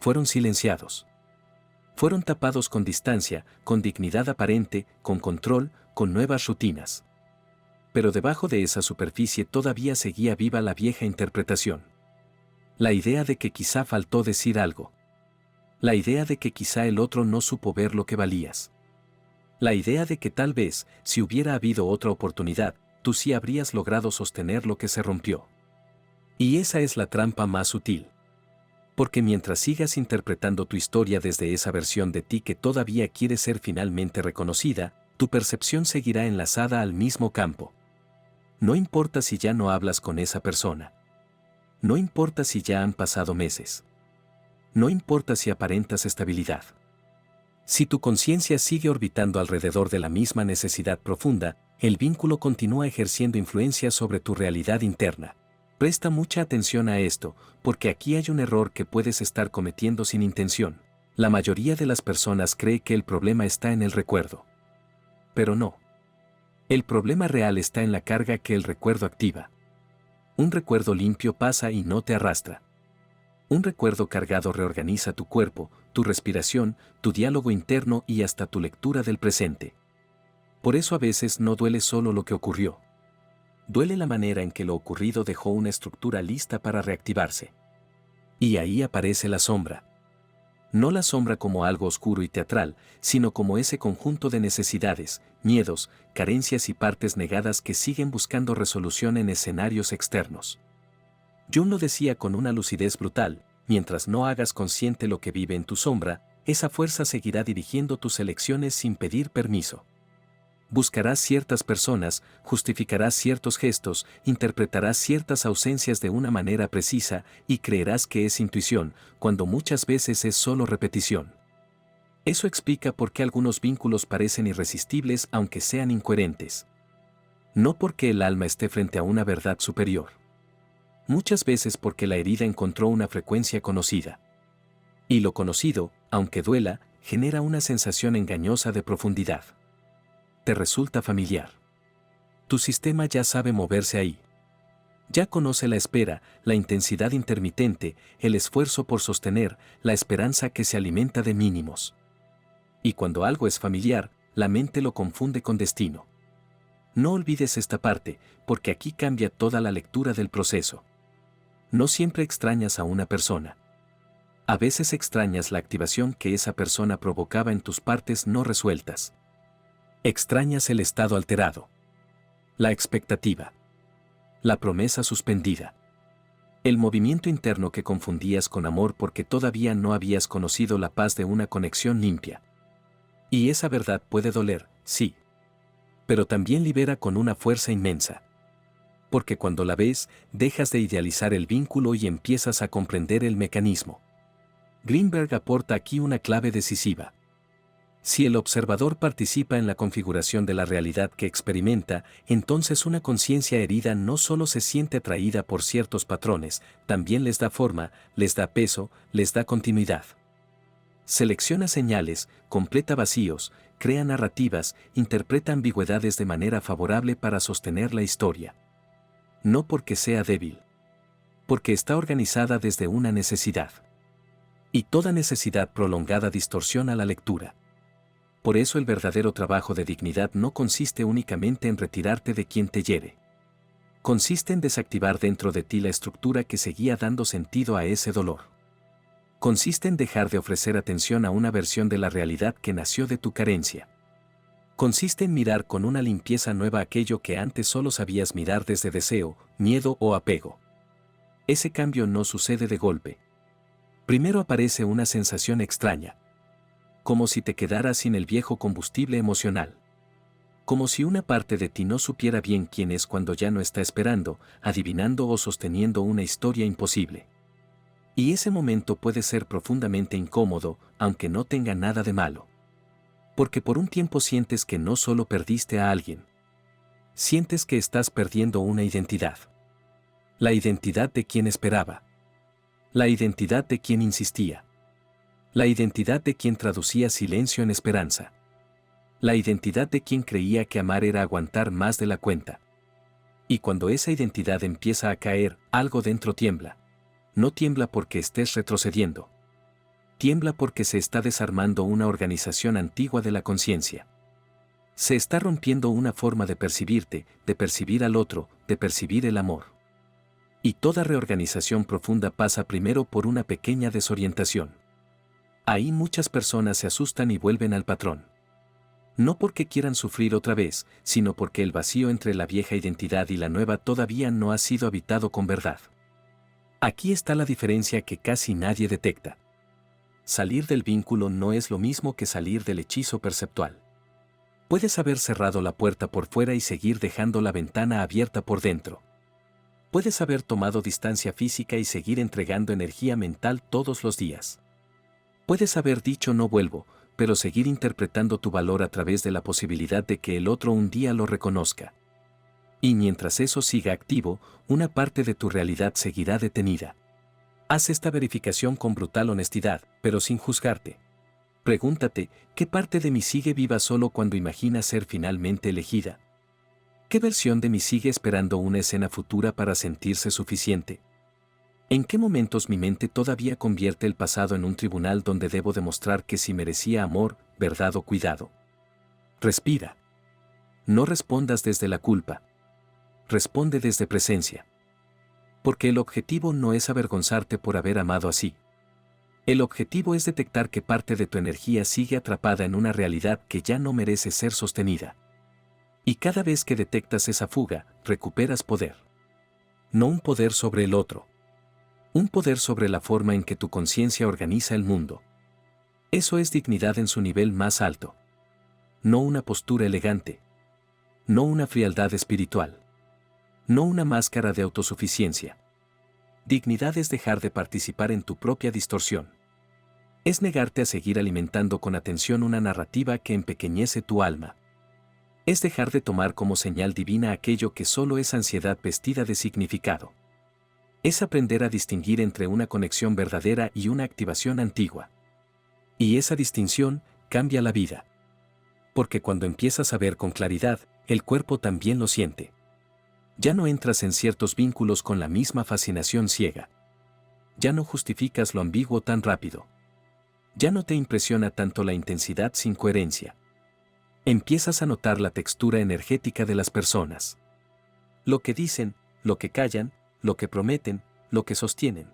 Speaker 1: Fueron silenciados. Fueron tapados con distancia, con dignidad aparente, con control, con nuevas rutinas. Pero debajo de esa superficie todavía seguía viva la vieja interpretación. La idea de que quizá faltó decir algo. La idea de que quizá el otro no supo ver lo que valías. La idea de que tal vez, si hubiera habido otra oportunidad, tú sí habrías logrado sostener lo que se rompió. Y esa es la trampa más sutil. Porque mientras sigas interpretando tu historia desde esa versión de ti que todavía quiere ser finalmente reconocida, tu percepción seguirá enlazada al mismo campo. No importa si ya no hablas con esa persona. No importa si ya han pasado meses. No importa si aparentas estabilidad. Si tu conciencia sigue orbitando alrededor de la misma necesidad profunda, el vínculo continúa ejerciendo influencia sobre tu realidad interna. Presta mucha atención a esto, porque aquí hay un error que puedes estar cometiendo sin intención. La mayoría de las personas cree que el problema está en el recuerdo. Pero no. El problema real está en la carga que el recuerdo activa. Un recuerdo limpio pasa y no te arrastra. Un recuerdo cargado reorganiza tu cuerpo, tu respiración, tu diálogo interno y hasta tu lectura del presente. Por eso a veces no duele solo lo que ocurrió. Duele la manera en que lo ocurrido dejó una estructura lista para reactivarse. Y ahí aparece la sombra. No la sombra como algo oscuro y teatral, sino como ese conjunto de necesidades, miedos, carencias y partes negadas que siguen buscando resolución en escenarios externos. Jung lo decía con una lucidez brutal: mientras no hagas consciente lo que vive en tu sombra, esa fuerza seguirá dirigiendo tus elecciones sin pedir permiso. Buscarás ciertas personas, justificarás ciertos gestos, interpretarás ciertas ausencias de una manera precisa y creerás que es intuición, cuando muchas veces es solo repetición. Eso explica por qué algunos vínculos parecen irresistibles aunque sean incoherentes. No porque el alma esté frente a una verdad superior. Muchas veces porque la herida encontró una frecuencia conocida. Y lo conocido, aunque duela, genera una sensación engañosa de profundidad. Te resulta familiar. Tu sistema ya sabe moverse ahí. Ya conoce la espera, la intensidad intermitente, el esfuerzo por sostener, la esperanza que se alimenta de mínimos. Y cuando algo es familiar, la mente lo confunde con destino. No olvides esta parte, porque aquí cambia toda la lectura del proceso. No siempre extrañas a una persona. A veces extrañas la activación que esa persona provocaba en tus partes no resueltas. Extrañas el estado alterado. La expectativa. La promesa suspendida. El movimiento interno que confundías con amor porque todavía no habías conocido la paz de una conexión limpia. Y esa verdad puede doler, sí. Pero también libera con una fuerza inmensa. Porque cuando la ves, dejas de idealizar el vínculo y empiezas a comprender el mecanismo. Greenberg aporta aquí una clave decisiva. Si el observador participa en la configuración de la realidad que experimenta, entonces una conciencia herida no solo se siente atraída por ciertos patrones, también les da forma, les da peso, les da continuidad. Selecciona señales, completa vacíos, crea narrativas, interpreta ambigüedades de manera favorable para sostener la historia. No porque sea débil. Porque está organizada desde una necesidad. Y toda necesidad prolongada distorsiona la lectura. Por eso el verdadero trabajo de dignidad no consiste únicamente en retirarte de quien te hiere. Consiste en desactivar dentro de ti la estructura que seguía dando sentido a ese dolor. Consiste en dejar de ofrecer atención a una versión de la realidad que nació de tu carencia. Consiste en mirar con una limpieza nueva aquello que antes solo sabías mirar desde deseo, miedo o apego. Ese cambio no sucede de golpe. Primero aparece una sensación extraña. Como si te quedaras sin el viejo combustible emocional. Como si una parte de ti no supiera bien quién es cuando ya no está esperando, adivinando o sosteniendo una historia imposible. Y ese momento puede ser profundamente incómodo, aunque no tenga nada de malo. Porque por un tiempo sientes que no solo perdiste a alguien. Sientes que estás perdiendo una identidad. La identidad de quien esperaba. La identidad de quien insistía. La identidad de quien traducía silencio en esperanza. La identidad de quien creía que amar era aguantar más de la cuenta. Y cuando esa identidad empieza a caer, algo dentro tiembla. No tiembla porque estés retrocediendo. Tiembla porque se está desarmando una organización antigua de la conciencia. Se está rompiendo una forma de percibirte, de percibir al otro, de percibir el amor. Y toda reorganización profunda pasa primero por una pequeña desorientación. Ahí muchas personas se asustan y vuelven al patrón. No porque quieran sufrir otra vez, sino porque el vacío entre la vieja identidad y la nueva todavía no ha sido habitado con verdad. Aquí está la diferencia que casi nadie detecta. Salir del vínculo no es lo mismo que salir del hechizo perceptual. Puedes haber cerrado la puerta por fuera y seguir dejando la ventana abierta por dentro. Puedes haber tomado distancia física y seguir entregando energía mental todos los días. Puedes haber dicho no vuelvo, pero seguir interpretando tu valor a través de la posibilidad de que el otro un día lo reconozca. Y mientras eso siga activo, una parte de tu realidad seguirá detenida. Haz esta verificación con brutal honestidad, pero sin juzgarte. Pregúntate, ¿qué parte de mí sigue viva solo cuando imagina ser finalmente elegida? ¿Qué versión de mí sigue esperando una escena futura para sentirse suficiente? ¿En qué momentos mi mente todavía convierte el pasado en un tribunal donde debo demostrar que sí merecía amor, verdad o cuidado? Respira. No respondas desde la culpa. Responde desde presencia. Porque el objetivo no es avergonzarte por haber amado así. El objetivo es detectar que parte de tu energía sigue atrapada en una realidad que ya no merece ser sostenida. Y cada vez que detectas esa fuga, recuperas poder. No un poder sobre el otro. Un poder sobre la forma en que tu conciencia organiza el mundo. Eso es dignidad en su nivel más alto. No una postura elegante. No una frialdad espiritual. No una máscara de autosuficiencia. Dignidad es dejar de participar en tu propia distorsión. Es negarte a seguir alimentando con atención una narrativa que empequeñece tu alma. Es dejar de tomar como señal divina aquello que solo es ansiedad vestida de significado. Es aprender a distinguir entre una conexión verdadera y una activación antigua. Y esa distinción cambia la vida. Porque cuando empiezas a ver con claridad, el cuerpo también lo siente. Ya no entras en ciertos vínculos con la misma fascinación ciega. Ya no justificas lo ambiguo tan rápido. Ya no te impresiona tanto la intensidad sin coherencia. Empiezas a notar la textura energética de las personas. Lo que dicen, lo que callan, lo que prometen, lo que sostienen.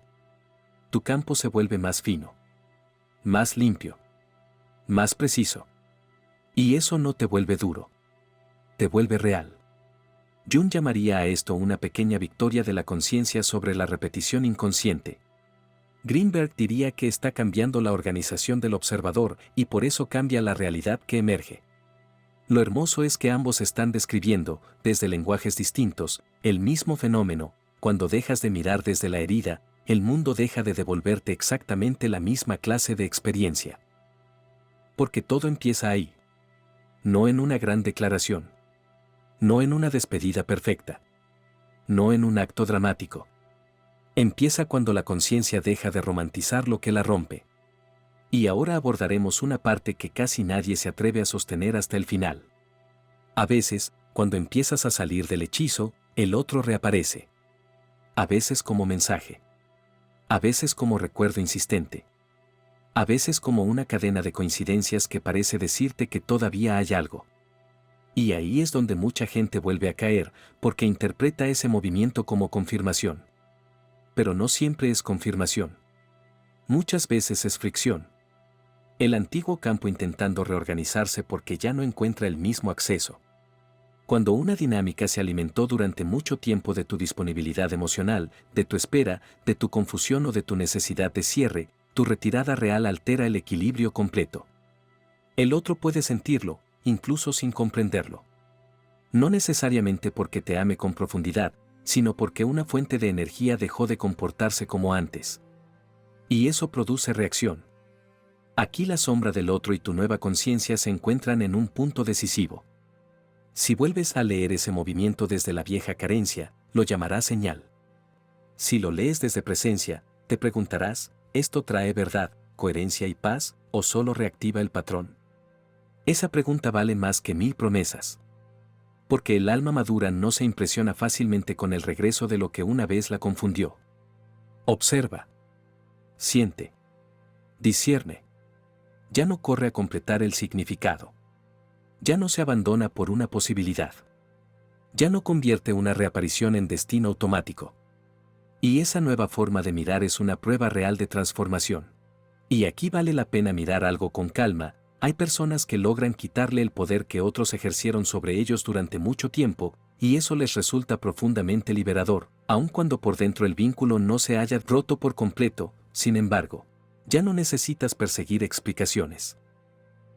Speaker 1: Tu campo se vuelve más fino. Más limpio. Más preciso. Y eso no te vuelve duro. Te vuelve real. Jung llamaría a esto una pequeña victoria de la conciencia sobre la repetición inconsciente. Greenberg diría que está cambiando la organización del observador y por eso cambia la realidad que emerge. Lo hermoso es que ambos están describiendo, desde lenguajes distintos, el mismo fenómeno. Cuando dejas de mirar desde la herida, el mundo deja de devolverte exactamente la misma clase de experiencia. Porque todo empieza ahí. No en una gran declaración. No en una despedida perfecta. No en un acto dramático. Empieza cuando la conciencia deja de romantizar lo que la rompe. Y ahora abordaremos una parte que casi nadie se atreve a sostener hasta el final. A veces, cuando empiezas a salir del hechizo, el otro reaparece. A veces como mensaje. A veces como recuerdo insistente. A veces como una cadena de coincidencias que parece decirte que todavía hay algo. Y ahí es donde mucha gente vuelve a caer, porque interpreta ese movimiento como confirmación. Pero no siempre es confirmación. Muchas veces es fricción. El antiguo campo intentando reorganizarse porque ya no encuentra el mismo acceso. Cuando una dinámica se alimentó durante mucho tiempo de tu disponibilidad emocional, de tu espera, de tu confusión o de tu necesidad de cierre, tu retirada real altera el equilibrio completo. El otro puede sentirlo, incluso sin comprenderlo. No necesariamente porque te ame con profundidad, sino porque una fuente de energía dejó de comportarse como antes. Y eso produce reacción. Aquí la sombra del otro y tu nueva conciencia se encuentran en un punto decisivo. Si vuelves a leer ese movimiento desde la vieja carencia, lo llamarás señal. Si lo lees desde presencia, te preguntarás, ¿esto trae verdad, coherencia y paz, o solo reactiva el patrón? Esa pregunta vale más que 1000 promesas. Porque el alma madura no se impresiona fácilmente con el regreso de lo que una vez la confundió. Observa. Siente. Discierne. Ya no corre a completar el significado. Ya no se abandona por una posibilidad. Ya no convierte una reaparición en destino automático. Y esa nueva forma de mirar es una prueba real de transformación. Y aquí vale la pena mirar algo con calma. Hay personas que logran quitarle el poder que otros ejercieron sobre ellos durante mucho tiempo, y eso les resulta profundamente liberador, aun cuando por dentro el vínculo no se haya roto por completo. Sin embargo, ya no necesitas perseguir explicaciones.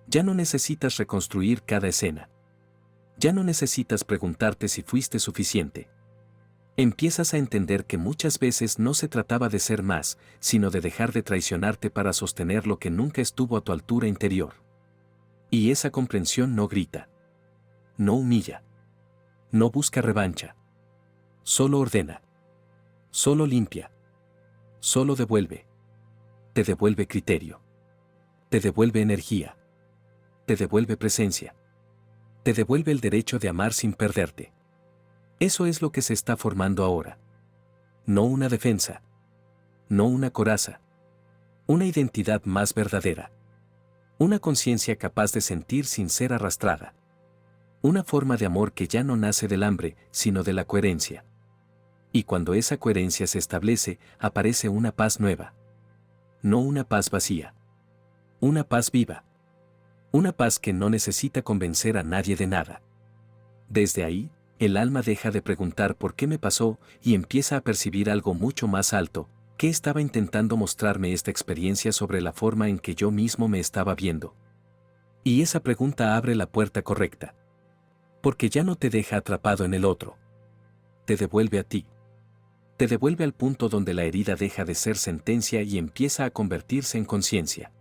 Speaker 1: Ya no necesitas reconstruir cada escena. Ya no necesitas preguntarte si fuiste suficiente. Empiezas a entender que muchas veces no se trataba de ser más, sino de dejar de traicionarte para sostener lo que nunca estuvo a tu altura interior. Y esa comprensión no grita. No humilla. No busca revancha. Solo ordena. Solo limpia. Solo devuelve. Te devuelve criterio. Te devuelve energía. Te devuelve presencia. Te devuelve el derecho de amar sin perderte. Eso es lo que se está formando ahora. No una defensa. No una coraza. Una identidad más verdadera. Una conciencia capaz de sentir sin ser arrastrada. Una forma de amor que ya no nace del hambre, sino de la coherencia. Y cuando esa coherencia se establece, aparece una paz nueva. No una paz vacía. Una paz viva. Una paz que no necesita convencer a nadie de nada. Desde ahí, el alma deja de preguntar por qué me pasó y empieza a percibir algo mucho más alto. ¿Qué estaba intentando mostrarme esta experiencia sobre la forma en que yo mismo me estaba viendo? Y esa pregunta abre la puerta correcta. Porque ya no te deja atrapado en el otro. Te devuelve a ti. Te devuelve al punto donde la herida deja de ser sentencia y empieza a convertirse en conciencia.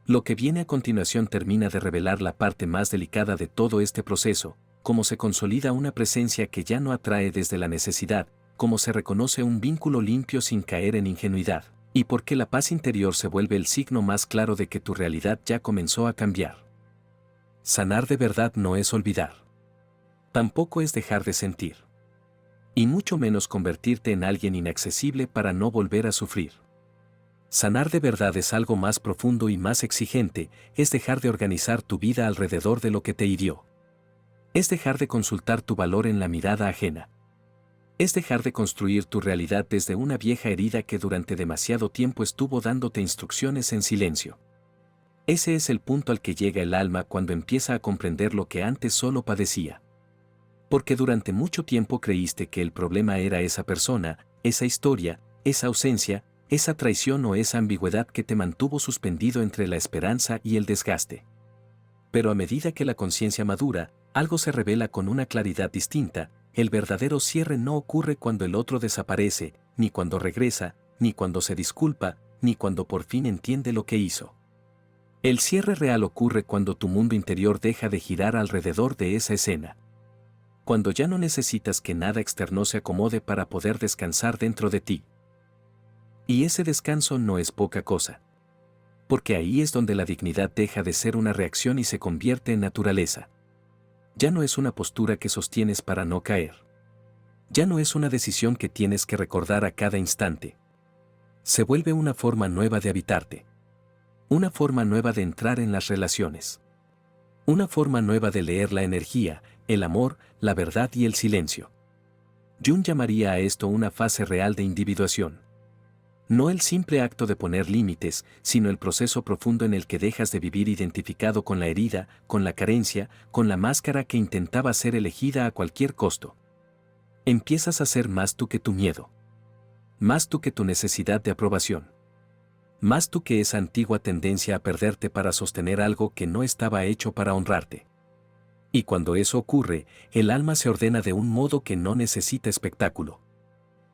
Speaker 1: Lo que viene a continuación termina de revelar la parte más delicada de todo este proceso, cómo se consolida una presencia que ya no atrae desde la necesidad, cómo se reconoce un vínculo limpio sin caer en ingenuidad, y por qué la paz interior se vuelve el signo más claro de que tu realidad ya comenzó a cambiar. Sanar de verdad no es olvidar. Tampoco es dejar de sentir. Y mucho menos convertirte en alguien inaccesible para no volver a sufrir. Sanar de verdad es algo más profundo y más exigente, es dejar de organizar tu vida alrededor de lo que te hirió. Es dejar de consultar tu valor en la mirada ajena. Es dejar de construir tu realidad desde una vieja herida que durante demasiado tiempo estuvo dándote instrucciones en silencio. Ese es el punto al que llega el alma cuando empieza a comprender lo que antes solo padecía. Porque durante mucho tiempo creíste que el problema era esa persona, esa historia, esa ausencia, esa traición o esa ambigüedad que te mantuvo suspendido entre la esperanza y el desgaste. Pero a medida que la conciencia madura, algo se revela con una claridad distinta. El verdadero cierre no ocurre cuando el otro desaparece, ni cuando regresa, ni cuando se disculpa, ni cuando por fin entiende lo que hizo. El cierre real ocurre cuando tu mundo interior deja de girar alrededor de esa escena. Cuando ya no necesitas que nada externo se acomode para poder descansar dentro de ti. Y ese descanso no es poca cosa. Porque ahí es donde la dignidad deja de ser una reacción y se convierte en naturaleza. Ya no es una postura que sostienes para no caer. Ya no es una decisión que tienes que recordar a cada instante. Se vuelve una forma nueva de habitarte. Una forma nueva de entrar en las relaciones. Una forma nueva de leer la energía, el amor, la verdad y el silencio. Jung llamaría a esto una fase real de individuación. No el simple acto de poner límites, sino el proceso profundo en el que dejas de vivir identificado con la herida, con la carencia, con la máscara que intentaba ser elegida a cualquier costo. Empiezas a ser más tú que tu miedo. Más tú que tu necesidad de aprobación. Más tú que esa antigua tendencia a perderte para sostener algo que no estaba hecho para honrarte. Y cuando eso ocurre, el alma se ordena de un modo que no necesita espectáculo.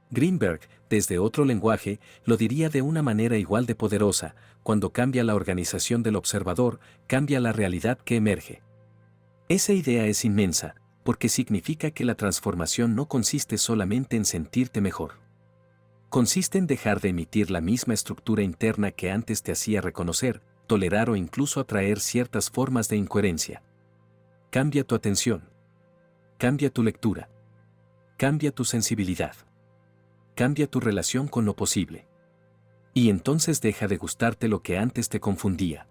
Speaker 1: Greenberg, desde otro lenguaje, lo diría de una manera igual de poderosa: cuando cambia la organización del observador, cambia la realidad que emerge. Esa idea es inmensa, porque significa que la transformación no consiste solamente en sentirte mejor. Consiste en dejar de emitir la misma estructura interna que antes te hacía reconocer, tolerar o incluso atraer ciertas formas de incoherencia. Cambia tu atención. Cambia tu lectura. Cambia tu sensibilidad. Cambia tu relación con lo posible. Y entonces deja de gustarte lo que antes te confundía.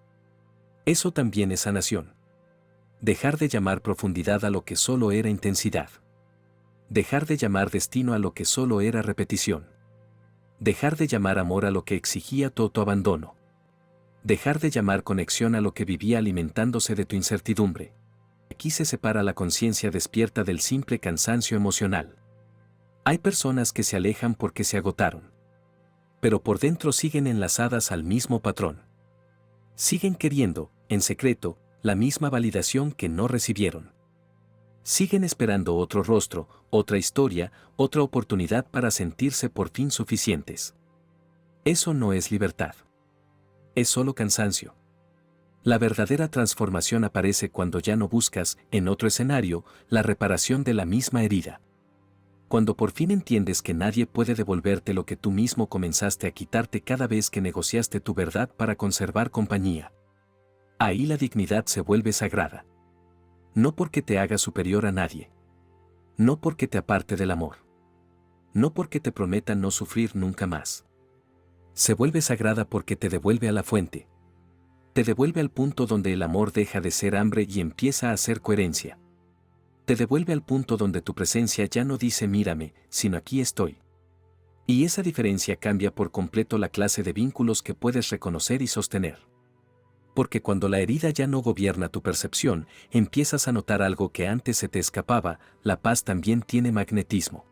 Speaker 1: Eso también es sanación. Dejar de llamar profundidad a lo que solo era intensidad. Dejar de llamar destino a lo que solo era repetición. Dejar de llamar amor a lo que exigía tu autoabandono. Dejar de llamar conexión a lo que vivía alimentándose de tu incertidumbre. Aquí se separa la conciencia despierta del simple cansancio emocional. Hay personas que se alejan porque se agotaron. Pero por dentro siguen enlazadas al mismo patrón. Siguen queriendo, en secreto, la misma validación que no recibieron. Siguen esperando otro rostro, otra historia, otra oportunidad para sentirse por fin suficientes. Eso no es libertad. Es solo cansancio. La verdadera transformación aparece cuando ya no buscas, en otro escenario, la reparación de la misma herida. Cuando por fin entiendes que nadie puede devolverte lo que tú mismo comenzaste a quitarte cada vez que negociaste tu verdad para conservar compañía. Ahí la dignidad se vuelve sagrada. No porque te haga superior a nadie. No porque te aparte del amor. No porque te prometa no sufrir nunca más. Se vuelve sagrada porque te devuelve a la fuente. Te devuelve al punto donde el amor deja de ser hambre y empieza a ser coherencia. Te devuelve al punto donde tu presencia ya no dice mírame, sino aquí estoy. Y esa diferencia cambia por completo la clase de vínculos que puedes reconocer y sostener. Porque cuando la herida ya no gobierna tu percepción, empiezas a notar algo que antes se te escapaba: la paz también tiene magnetismo.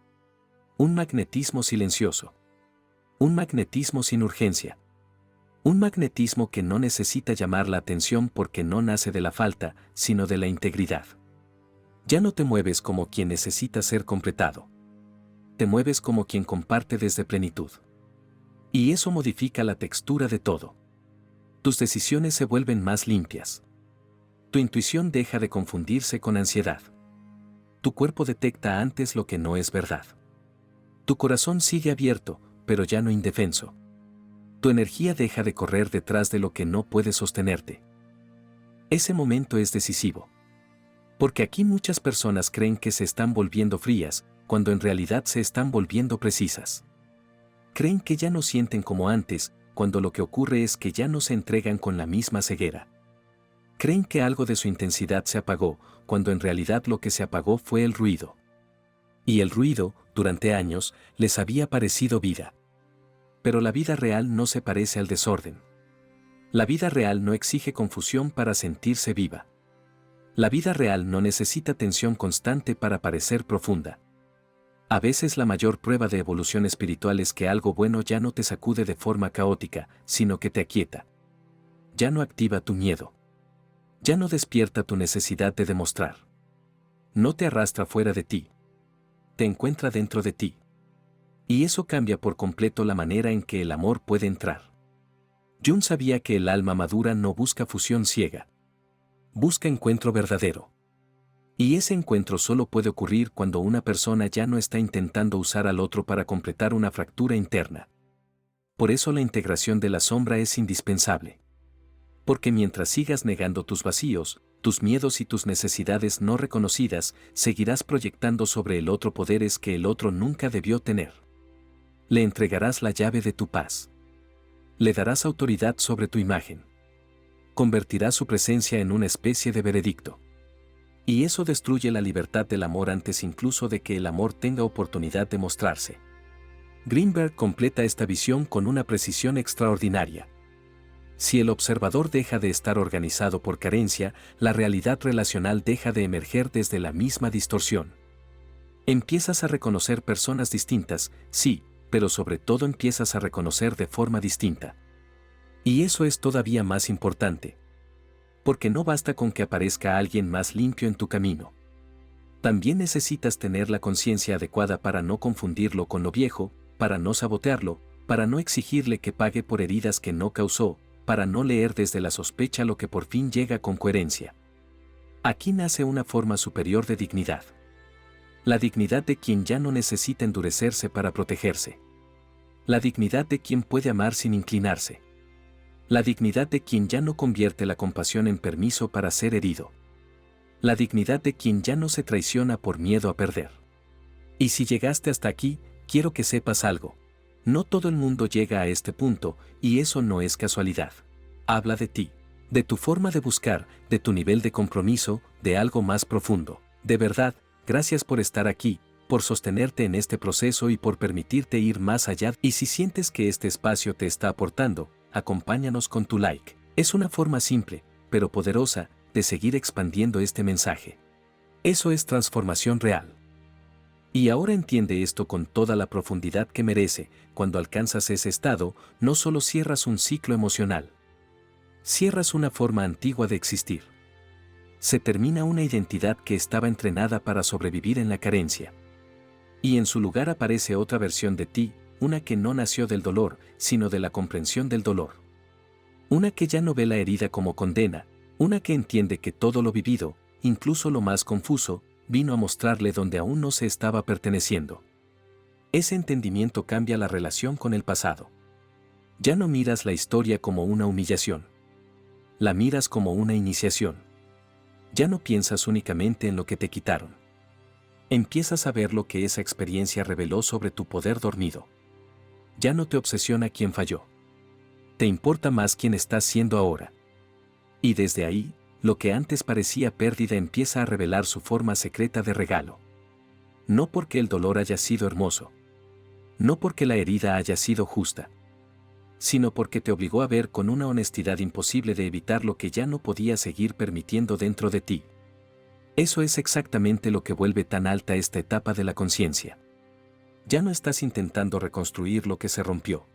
Speaker 1: Un magnetismo silencioso. Un magnetismo sin urgencia. Un magnetismo que no necesita llamar la atención porque no nace de la falta, sino de la integridad. Ya no te mueves como quien necesita ser completado. Te mueves como quien comparte desde plenitud. Y eso modifica la textura de todo. Tus decisiones se vuelven más limpias. Tu intuición deja de confundirse con ansiedad. Tu cuerpo detecta antes lo que no es verdad. Tu corazón sigue abierto, pero ya no indefenso. Tu energía deja de correr detrás de lo que no puede sostenerte. Ese momento es decisivo. Porque aquí muchas personas creen que se están volviendo frías, cuando en realidad se están volviendo precisas. Creen que ya no sienten como antes, cuando lo que ocurre es que ya no se entregan con la misma ceguera. Creen que algo de su intensidad se apagó, cuando en realidad lo que se apagó fue el ruido. Y el ruido, durante años, les había parecido vida. Pero la vida real no se parece al desorden. La vida real no exige confusión para sentirse viva. La vida real no necesita tensión constante para parecer profunda. A veces la mayor prueba de evolución espiritual es que algo bueno ya no te sacude de forma caótica, sino que te aquieta. Ya no activa tu miedo. Ya no despierta tu necesidad de demostrar. No te arrastra fuera de ti. Te encuentra dentro de ti. Y eso cambia por completo la manera en que el amor puede entrar. Jung sabía que el alma madura no busca fusión ciega. Busca encuentro verdadero. Y ese encuentro solo puede ocurrir cuando una persona ya no está intentando usar al otro para completar una fractura interna. Por eso la integración de la sombra es indispensable. Porque mientras sigas negando tus vacíos, tus miedos y tus necesidades no reconocidas, seguirás proyectando sobre el otro poderes que el otro nunca debió tener. Le entregarás la llave de tu paz. Le darás autoridad sobre tu imagen. convertirá su presencia en una especie de veredicto. Y eso destruye la libertad del amor antes incluso de que el amor tenga oportunidad de mostrarse. Greenberg completa esta visión con una precisión extraordinaria. Si el observador deja de estar organizado por carencia, la realidad relacional deja de emerger desde la misma distorsión. Empiezas a reconocer personas distintas, sí, pero sobre todo empiezas a reconocer de forma distinta. Y eso es todavía más importante. Porque no basta con que aparezca alguien más limpio en tu camino. También necesitas tener la conciencia adecuada para no confundirlo con lo viejo, para no sabotearlo, para no exigirle que pague por heridas que no causó, para no leer desde la sospecha lo que por fin llega con coherencia. Aquí nace una forma superior de dignidad. La dignidad de quien ya no necesita endurecerse para protegerse. La dignidad de quien puede amar sin inclinarse. La dignidad de quien ya no convierte la compasión en permiso para ser herido. La dignidad de quien ya no se traiciona por miedo a perder. Y si llegaste hasta aquí, quiero que sepas algo. No todo el mundo llega a este punto, y eso no es casualidad. Habla de ti, de tu forma de buscar, de tu nivel de compromiso, de algo más profundo. De verdad, gracias por estar aquí, por sostenerte en este proceso y por permitirte ir más allá. Y si sientes que este espacio te está aportando, acompáñanos con tu like. Es una forma simple, pero poderosa, de seguir expandiendo este mensaje. Eso es transformación real. Y ahora entiende esto con toda la profundidad que merece. Cuando alcanzas ese estado, no solo cierras un ciclo emocional. Cierras una forma antigua de existir. Se termina una identidad que estaba entrenada para sobrevivir en la carencia. Y en su lugar aparece otra versión de ti, una que no nació del dolor, sino de la comprensión del dolor. Una que ya no ve la herida como condena, una que entiende que todo lo vivido, incluso lo más confuso, vino a mostrarle donde aún no se estaba perteneciendo. Ese entendimiento cambia la relación con el pasado. Ya no miras la historia como una humillación. La miras como una iniciación. Ya no piensas únicamente en lo que te quitaron. Empiezas a ver lo que esa experiencia reveló sobre tu poder dormido. Ya no te obsesiona quién falló. Te importa más quién estás siendo ahora. Y desde ahí, lo que antes parecía pérdida empieza a revelar su forma secreta de regalo. No porque el dolor haya sido hermoso. No porque la herida haya sido justa. Sino porque te obligó a ver con una honestidad imposible de evitar lo que ya no podía seguir permitiendo dentro de ti. Eso es exactamente lo que vuelve tan alta esta etapa de la conciencia. Ya no estás intentando reconstruir lo que se rompió.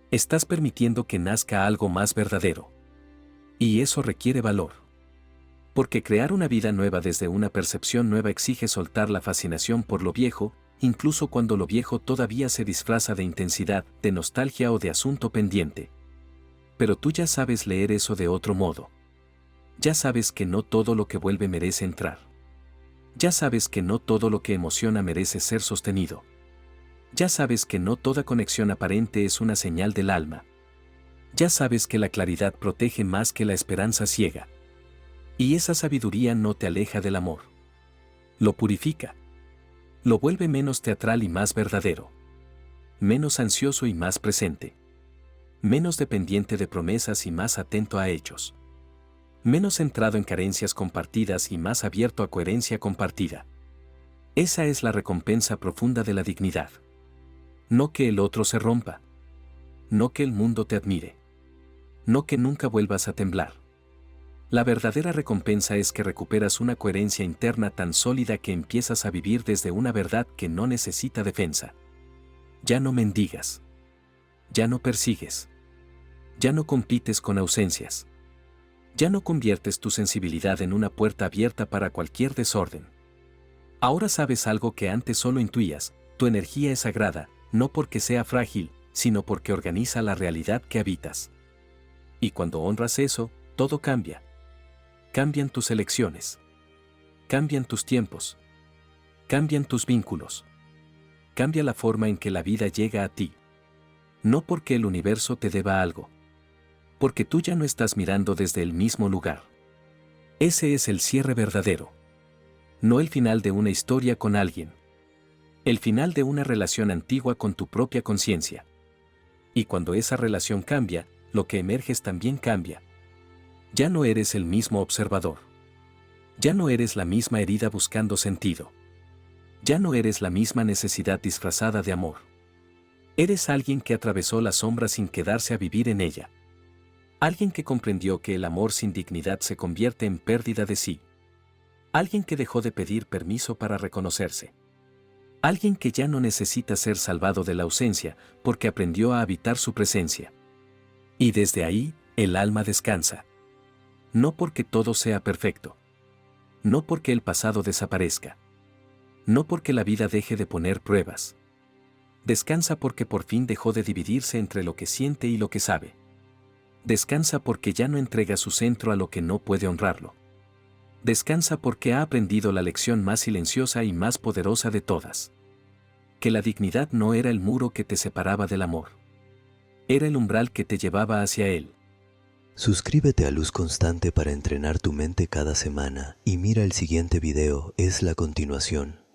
Speaker 1: Estás permitiendo que nazca algo más verdadero. Y eso requiere valor. Porque crear una vida nueva desde una percepción nueva exige soltar la fascinación por lo viejo, incluso cuando lo viejo todavía se disfraza de intensidad, de nostalgia o de asunto pendiente. Pero tú ya sabes leer eso de otro modo. Ya sabes que no todo lo que vuelve merece entrar. Ya sabes que no todo lo que emociona merece ser sostenido. Ya sabes que no toda conexión aparente es una señal del alma. Ya sabes que la claridad protege más que la esperanza ciega. Y esa sabiduría no te aleja del amor. Lo purifica. Lo vuelve menos teatral y más verdadero. Menos ansioso y más presente. Menos dependiente de promesas y más atento a hechos. Menos centrado en carencias compartidas y más abierto a coherencia compartida. Esa es la recompensa profunda de la dignidad. No que el otro se rompa. No que el mundo te admire. No que nunca vuelvas a temblar. La verdadera recompensa es que recuperas una coherencia interna tan sólida que empiezas a vivir desde una verdad que no necesita defensa. Ya no mendigas. Ya no persigues. Ya no compites con ausencias. Ya no conviertes tu sensibilidad en una puerta abierta para cualquier desorden. Ahora sabes algo que antes solo intuías: tu energía es sagrada, no porque sea frágil, sino porque organiza la realidad que habitas. Y cuando honras eso, todo cambia. Cambian tus elecciones. Cambian tus tiempos. Cambian tus vínculos. Cambia la forma en que la vida llega a ti. No porque el universo te deba algo. Porque tú ya no estás mirando desde el mismo lugar. Ese es el cierre verdadero. No el final de una historia con alguien. El final de una relación antigua con tu propia conciencia. Y cuando esa relación cambia, lo que emerges también cambia. Ya no eres el mismo observador. Ya no eres la misma herida buscando sentido. Ya no eres la misma necesidad disfrazada de amor. Eres alguien que atravesó la sombra sin quedarse a vivir en ella. Alguien que comprendió que el amor sin dignidad se convierte en pérdida de sí. Alguien que dejó de pedir permiso para reconocerse. Alguien que ya no necesita ser salvado de la ausencia porque aprendió a habitar su presencia. Y desde ahí, el alma descansa. No porque todo sea perfecto. No porque el pasado desaparezca. No porque la vida deje de poner pruebas. Descansa porque por fin dejó de dividirse entre lo que siente y lo que sabe. Descansa porque ya no entrega su centro a lo que no puede honrarlo. Descansa porque ha aprendido la lección más silenciosa y más poderosa de todas. Que la dignidad no era el muro que te separaba del amor. Era el umbral que te llevaba hacia él.
Speaker 2: Suscríbete a Luz Constante para entrenar tu mente cada semana y mira el siguiente video, es la continuación.